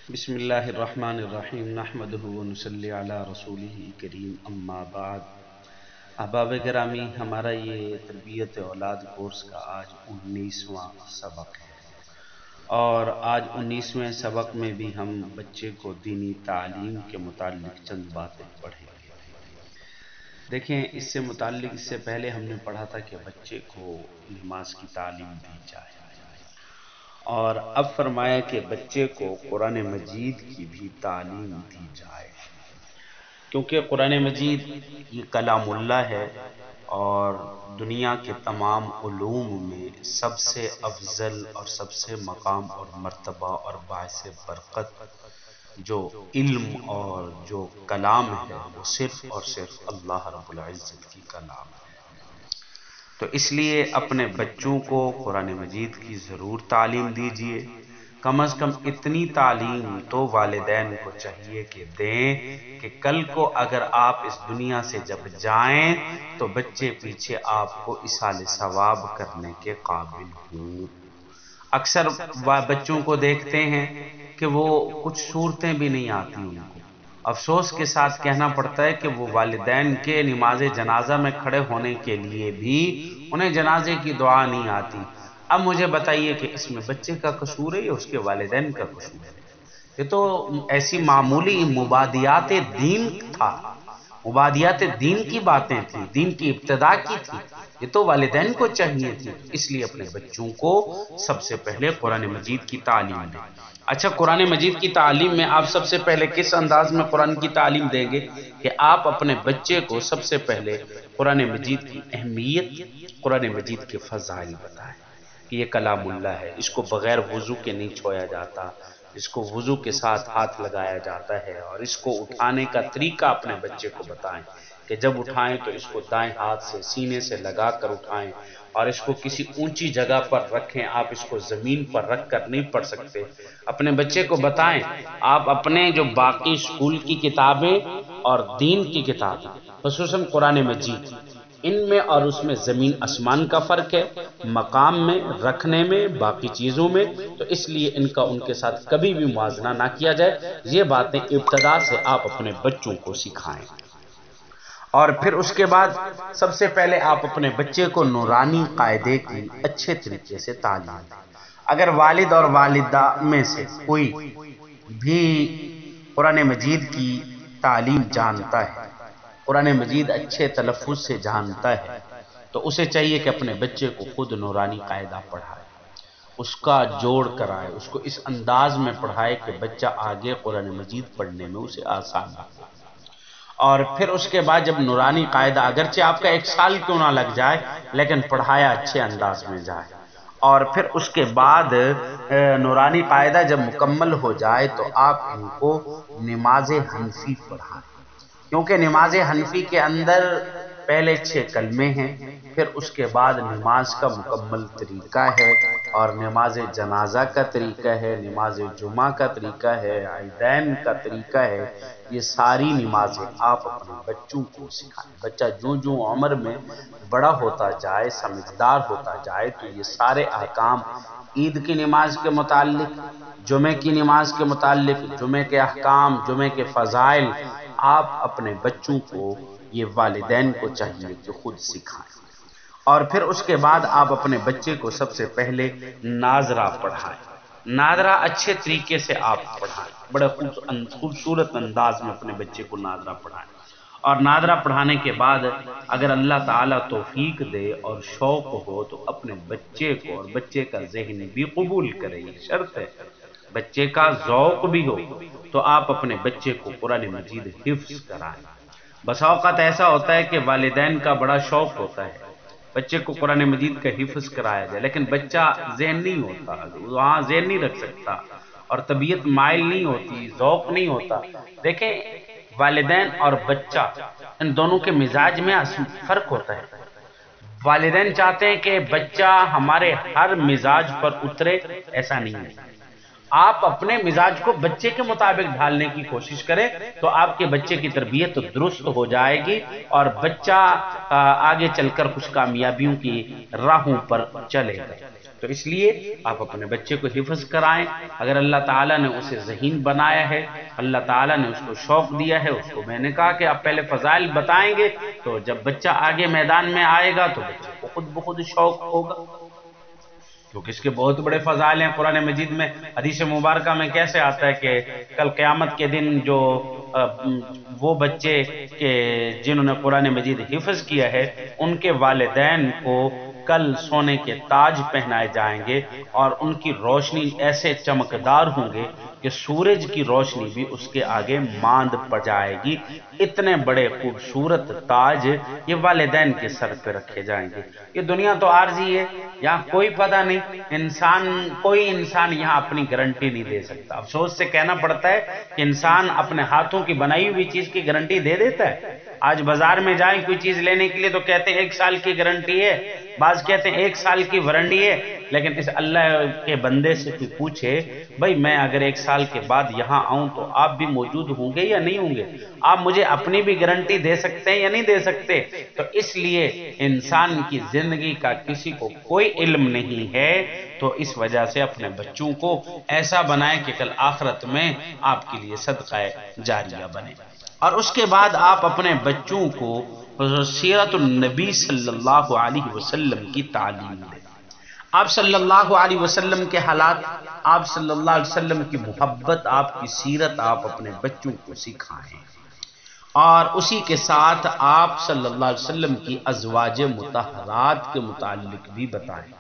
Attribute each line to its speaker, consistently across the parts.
Speaker 1: بسم اللہ الرحمن الرحیم نحمدہ ونصلی علی رسولہ کریم اما بعد۔ احباب گرامی، ہمارا یہ تربیت اولاد کورس کا آج 19واں سبق ہے، اور آج 19ویں سبق میں بھی ہم بچے کو دینی تعلیم کے متعلق چند باتیں پڑھیں گے۔ دیکھیں، اس سے متعلق اس سے پہلے ہم نے پڑھا تھا کہ بچے کو نماز کی تعلیم دی جائے، اور اب فرمایا کہ بچے کو قرآن مجید کی بھی تعلیم دی جائے، کیونکہ قرآن مجید یہ کلام اللہ ہے، اور دنیا کے تمام علوم میں سب سے افضل اور سب سے مقام اور مرتبہ اور باعث برکت جو علم اور جو کلام ہے وہ صرف اور صرف اللہ رب العزت کی کلام ہے۔ تو اس لیے اپنے بچوں کو قرآن مجید کی ضرور تعلیم دیجیے۔ کم از کم اتنی تعلیم تو والدین کو چاہیے کہ دیں کہ کل کو اگر آپ اس دنیا سے جب جائیں تو بچے پیچھے آپ کو ایصال ثواب کرنے کے قابل ہوں۔ اکثر بچوں کو دیکھتے ہیں کہ وہ کچھ صورتیں بھی نہیں آتی ان کو، افسوس کے ساتھ کہنا پڑتا ہے کہ وہ والدین کے نماز جنازہ میں کھڑے ہونے کے لیے بھی انہیں جنازے کی دعا نہیں آتی۔ اب مجھے بتائیے کہ اس میں بچے کا قصور ہے یا اس کے والدین کا قصور ہے؟ یہ تو ایسی معمولی مبادیات دین تھا، مبادیات دین کی باتیں تھیں، دین کی ابتدا کی تھی، یہ تو والدین کو چاہیے تھی۔ اس لیے اپنے بچوں کو سب سے پہلے قرآن مجید کی تعلیم دیں۔ اچھا، قرآن مجید کی تعلیم میں آپ سب سے پہلے کس انداز میں قرآن کی تعلیم دیں گے کہ آپ اپنے بچے کو سب سے پہلے قرآن مجید کی اہمیت، قرآن مجید کے فضائل بتائیں کہ یہ کلام اللہ ہے، اس کو بغیر وضو کے نہیں چھویا جاتا، اس کو وضو کے ساتھ ہاتھ لگایا جاتا ہے، اور اس کو اٹھانے کا طریقہ اپنے بچے کو بتائیں کہ جب اٹھائیں تو اس کو دائیں ہاتھ سے سینے سے لگا کر اٹھائیں، اور اس کو کسی اونچی جگہ پر رکھیں، آپ اس کو زمین پر رکھ کر نہیں پڑھ سکتے۔ اپنے بچے کو بتائیں، آپ اپنے جو باقی اسکول کی کتابیں اور دین کی کتابیں، خصوصاً قرآن مجید، ان میں اور اس میں زمین آسمان کا فرق ہے، مقام میں، رکھنے میں، باقی چیزوں میں، تو اس لیے ان کا ان کے ساتھ کبھی بھی موازنہ نہ کیا جائے۔ یہ باتیں ابتدا سے آپ اپنے بچوں کو سکھائیں، اور پھر اس کے بعد سب سے پہلے آپ اپنے بچے کو نورانی قاعدے کی اچھے طریقے سے تعلیم دیں۔ اگر والد اور والدہ میں سے کوئی بھی قرآن مجید کی تعلیم جانتا ہے، قرآن مجید اچھے تلفظ سے جانتا ہے، تو اسے چاہیے کہ اپنے بچے کو خود نورانی قاعدہ پڑھائے، اس کا جوڑ کرائے، اس کو اس انداز میں پڑھائے کہ بچہ آگے قرآن مجید پڑھنے میں اسے آسانی ہو۔ اور پھر اس کے بعد جب نورانی قاعدہ، اگرچہ آپ کا 1 سال کیوں نہ لگ جائے، لیکن پڑھایا اچھے انداز میں جائے، اور پھر اس کے بعد نورانی قاعدہ جب مکمل ہو جائے تو آپ ان کو نماز حنفی پڑھائیں، کیونکہ نماز حنفی کے اندر پہلے 6 کلمے ہیں، پھر اس کے بعد نماز کا مکمل طریقہ ہے، اور نماز جنازہ کا طریقہ ہے، نماز جمعہ کا طریقہ ہے، عیدین کا طریقہ ہے۔ یہ ساری نمازیں آپ اپنے بچوں کو سکھائیں۔ بچہ جوں جوں عمر میں بڑا ہوتا جائے، سمجھدار ہوتا جائے، تو یہ سارے احکام، عید کی نماز کے متعلق، جمعے کی نماز کے متعلق، جمعے کے احکام، جمعے کے فضائل، آپ اپنے بچوں کو، یہ والدین کو چاہیے کہ خود سکھائیں۔ اور پھر اس کے بعد آپ اپنے بچے کو سب سے پہلے ناظرہ پڑھائیں۔ ناظرہ اچھے طریقے سے آپ پڑھائیں، بڑے خوبصورت انداز میں اپنے بچے کو ناظرہ پڑھائیں، اور ناظرہ پڑھانے کے بعد اگر اللہ تعالیٰ توفیق دے اور شوق ہو تو اپنے بچے کو، اور بچے کا ذہن بھی قبول کرے، یہ شرط ہے، بچے کا ذوق بھی ہو، تو آپ اپنے بچے کو قرآن مجید حفظ کرائیں۔ بسا اوقات ایسا ہوتا ہے کہ والدین کا بڑا شوق ہوتا ہے بچے کو قرآن مجید کا حفظ کرایا جائے، لیکن بچہ ذہن نہیں ہوتا، وہاں ذہن نہیں رکھ سکتا، اور طبیعت مائل نہیں ہوتی، ذوق نہیں ہوتا۔ دیکھیں، والدین اور بچہ، ان دونوں کے مزاج میں فرق ہوتا ہے۔ والدین چاہتے ہیں کہ بچہ ہمارے ہر مزاج پر اترے، ایسا نہیں ہے۔ آپ اپنے مزاج کو بچے کے مطابق ڈھالنے کی کوشش کریں تو آپ کے بچے کی تربیت درست ہو جائے گی اور بچہ آگے چل کر کچھ کامیابیوں کی راہوں پر چلے گا۔ تو اس لیے آپ اپنے بچے کو حفظ کرائیں۔ اگر اللہ تعالیٰ نے اسے ذہین بنایا ہے، اللہ تعالیٰ نے اس کو شوق دیا ہے، اس کو میں نے کہا کہ آپ پہلے فضائل بتائیں گے تو جب بچہ آگے میدان میں آئے گا تو بچے کو خود بخود شوق ہوگا، کیونکہ اس کے بہت بڑے فضائل ہیں۔ قرآن مجید میں حدیث مبارکہ میں کیسے آتا ہے کہ کل قیامت کے دن جو وہ بچے کہ جنہوں نے قرآن مجید حفظ کیا ہے ان کے والدین کو کل سونے کے تاج پہنائے جائیں گے اور ان کی روشنی ایسے چمکدار ہوں گے کہ سورج کی روشنی بھی اس کے آگے ماند پڑ جائے گی۔ اتنے بڑے خوبصورت تاج یہ والدین کے سر پہ رکھے جائیں گے۔ یہ دنیا تو عارضی ہے، یہاں کوئی پتہ نہیں، کوئی انسان یہاں اپنی گارنٹی نہیں دے سکتا۔ افسوس سے کہنا پڑتا ہے کہ انسان اپنے ہاتھوں کی بنائی ہوئی چیز کی گارنٹی دے دیتا ہے۔ آج بازار میں جائیں کوئی چیز لینے کے لیے تو کہتے ہیں 1 سال کی گارنٹی ہے، بعض کہتے ہیں 1 سال کی وارنٹی ہے، لیکن اس اللہ کے بندے سے کوئی پوچھے بھائی میں اگر 1 سال کے بعد یہاں آؤں تو آپ بھی موجود ہوں گے یا نہیں ہوں گے؟ آپ مجھے اپنی بھی گارنٹی دے سکتے ہیں یا نہیں دے سکتے؟ تو اس لیے انسان کی زندگی کا کسی کو کوئی علم نہیں ہے، تو اس وجہ سے اپنے بچوں کو ایسا بنائیں کہ کل آخرت میں آپ کے لیے صدقہ جاریہ بنے۔ اور اس کے بعد آپ اپنے بچوں کو سیرت النبی صلی اللہ علیہ وسلم کی تعلیم دیں۔ آپ صلی اللہ علیہ وسلم کے حالات، آپ صلی اللہ علیہ وسلم کی محبت، آپ کی سیرت آپ اپنے بچوں کو سکھائیں، اور اسی کے ساتھ آپ صلی اللہ علیہ وسلم کی ازواج مطہرات کے متعلق بھی بتائیں۔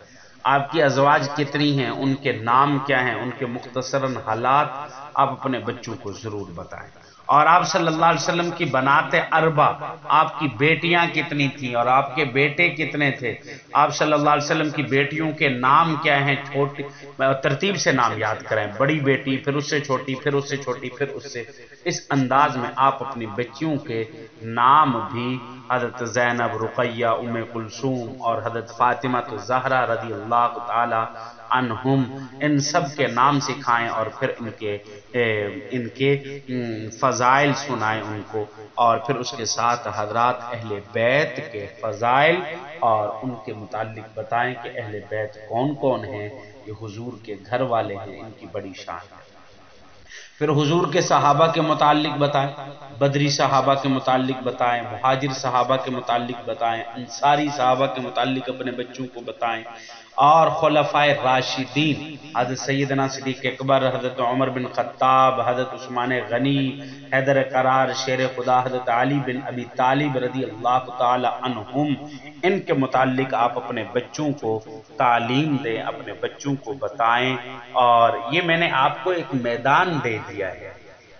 Speaker 1: آپ کی ازواج کتنی ہیں، ان کے نام کیا ہیں، ان کے مختصراً حالات آپ اپنے بچوں کو ضرور بتائیں۔ اور آپ صلی اللہ علیہ وسلم کی بنات اربع، آپ کی بیٹیاں کتنی تھیں اور آپ کے بیٹے کتنے تھے، آپ صلی اللہ علیہ وسلم کی بیٹیوں کے نام کیا ہیں، چھوٹی ترتیب سے نام یاد کریں، بڑی بیٹی، پھر اس سے چھوٹی، پھر اس سے چھوٹی، پھر اس سے، اس انداز میں آپ اپنی بچیوں کے نام بھی حضرت زینب، رقیہ، ام کلثوم اور حضرت فاطمہ الزہرا رضی اللہ تعالی عنہم، ان سب کے نام سکھائیں اور پھر ان کے فضائل سنائیں ان کو، اور پھر اس کے ساتھ حضرات اہل بیت کے فضائل اور ان کے متعلق بتائیں کہ اہل بیت کون کون ہیں، یہ حضور کے گھر والے ہیں، ان کی بڑی شان ہے۔ پھر حضور کے صحابہ کے متعلق بتائیں، بدری صحابہ کے متعلق بتائیں، مہاجر صحابہ کے متعلق بتائیں، انصاری صحابہ کے متعلق اپنے بچوں کو بتائیں، اور خلفائے راشدین حضرت سیدنا صدیق اکبر، حضرت عمر بن خطاب، حضرت عثمان غنی، حیدر قرار، شیر خدا، حضرت علی بن ابی طالب رضی اللہ تعالی عنہم، ان کے متعلق آپ اپنے بچوں کو تعلیم دیں، اپنے بچوں کو بتائیں۔ اور یہ میں نے آپ کو ایک میدان دے دیا ہے،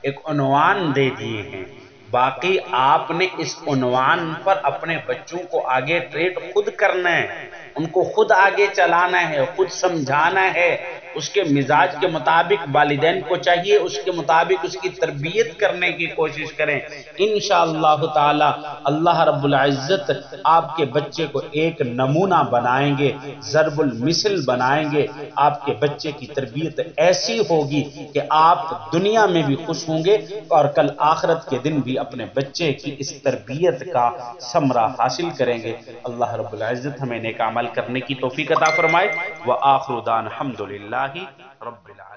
Speaker 1: ایک عنوان دے دیے ہیں، باقی آپ نے اس عنوان پر اپنے بچوں کو آگے ٹریٹ خود کرنا ہے، ان کو خود آگے چلانا ہے، خود سمجھانا ہے، اس کے مزاج کے مطابق والدین کو چاہیے اس کے مطابق اس کی تربیت کرنے کی کوشش کریں۔ انشاءاللہ تعالی اللہ رب العزت آپ کے بچے کو ایک نمونہ بنائیں گے، ضرب المثل بنائیں گے، آپ کے بچے کی تربیت ایسی ہوگی کہ آپ دنیا میں بھی خوش ہوں گے اور کل آخرت کے دن بھی اپنے بچے کی اس تربیت کا ثمرہ حاصل کریں گے۔ اللہ رب العزت ہمیں نیک عمل کرنے کی توفیق عطا فرمائے۔ وآخر دعوانا الحمدللہ رب العالمین۔